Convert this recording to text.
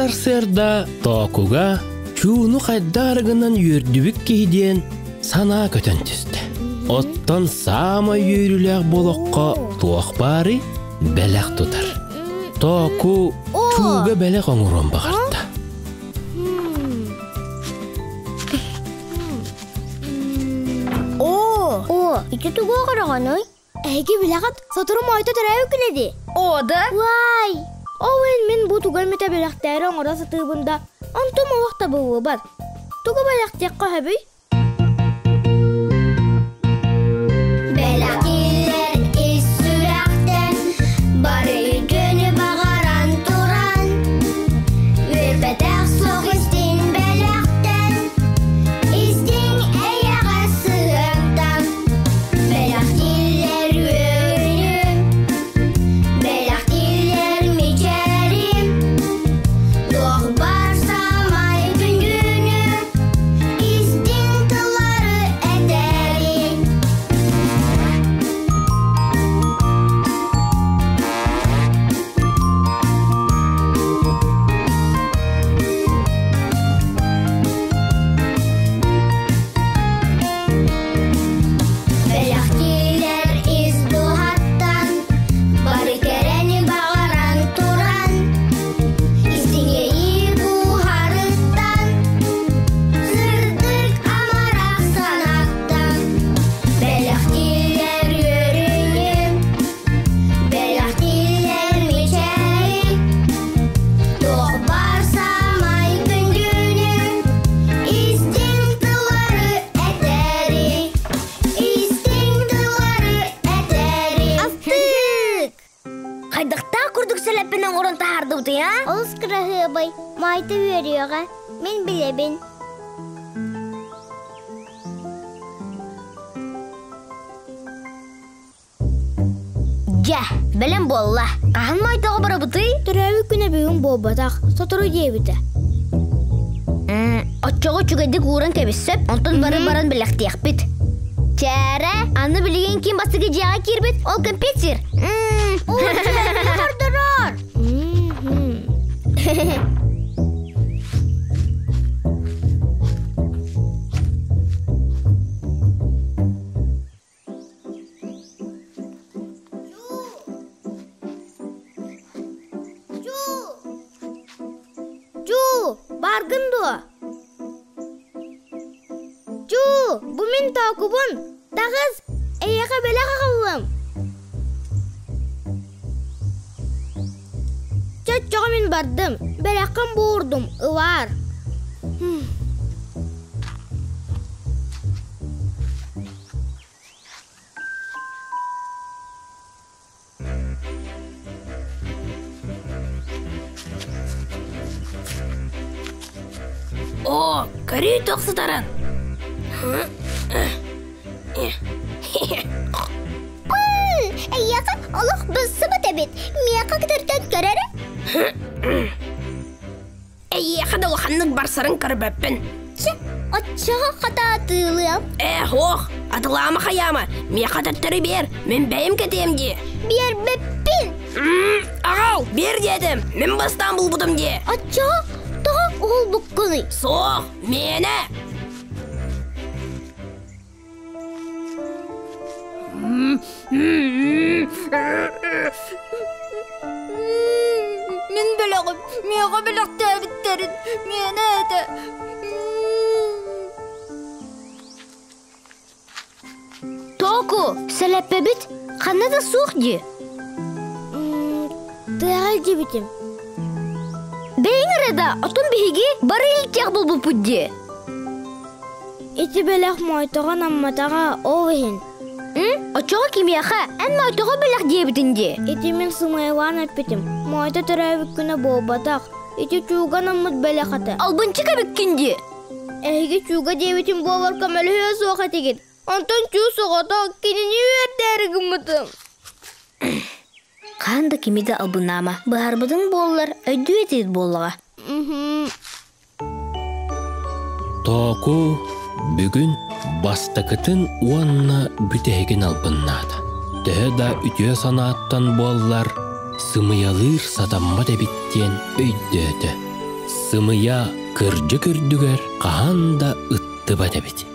сарсырда тоокуга чууну хайдарыгынан юрдүбүк кийден сана көтөн түстү. Оттон сама юрүләк болохко туох бары белек тутар. Тооку чууга белек оңурон багарта. Ити тугу қарағаной? Әйге білағат сатырым айта тұрайы күнеді. Ода? Вай! Оуэн мен бұ тугал мете біләқтәрі оңыра сатыбында антым олақта бұлы бар. Тугу біләқтек қағабый? Біләқтелер із сүрәқтен бары күні бағаран тұран. Өрбәтәқ соқ істен біләқтен істен әйеға сығықтан. Беләқтелер өрінім, беләқтелер мечәрім. Доқ бар самай күнгінім, істен тылары әдәрім. Беләқтелер із дұғаттан, бары кәрәні бағаран тұран. Істіңе бұғарыттан, сырдық амарақ санаттан. Беләқтелер өрінім, беләқтелер мечәрім. Доқ бар самай күнгінім, істің тылары әтәрі. Истің тылары әтәрі. Астық! Қайдықта күрдік сәләппенен орын тағарды бұты, я? Ол скырағы бай, майты өріуға. Мен білебін. Жа, білім болла. Қағын майтығы бара бұты? Түрәуі күні бүгін болбатақ, сатыру дейбіті. Отчоғы чүгәдік ұрын кәбісіп, онтын барын біләқтияқ біт. Чәрі, аны білеген кем басығы жаға кербет, ол компетер. Ол чәрі қардырар. Чу, баргынды. Чу, bu men taqubun. Tağız, eyaqa bela qaqallım. Çatçağa men bardım. Belaqan boğurdum, ıvar. О, көрей тоқсытарын. Eyaqa Allah bızsıma tebet. Miyaqa kıtırtan körәрі? Әйеқада оқанның барсарын көрбәппін. Atçağa qata atılıyam. Оқ, атылама қаяма. Мияқа тәттірі бер, мен бәйім кетемде. Bir beppin. Ағал, бер дедім, мен бастан бұл бұдым де. Atçağa daha oğul bukkunu. Соқ, мені. Мен біліғім, меға біліқті әбіттерін, мені әді. Току, сәләппе біт, қаны да суық де. Тыяғал дебітім. Бәйін арада, отын бейге бары елтеғ бұл бұпыдде. Ити біліқ майтыған амматаға овығын. Очоға кемияқа, ән майтыға біліқ дебітінде. Ити мен сымайлан әппетім. Майта түрәвік күні болбатақ. Ити чуған аммат біліқ аты. Албынчы кәбіккенде. Әйге чуға дебітім болар көмәлі өз оға тегін. Антон чу соғата кенені өрдәрігім мұтым. Қанды кемеді албынама. Бұғарбыдың болылар, өйді өтеді болыға. Току бүгін бастакытын уанна бүтәйген албыннады. Тәді үтіе санаттан боллар сымыялыр сатамма дәбіттен өйдеді. сымыя кыржы көрдүгер каһан да ытты батабит.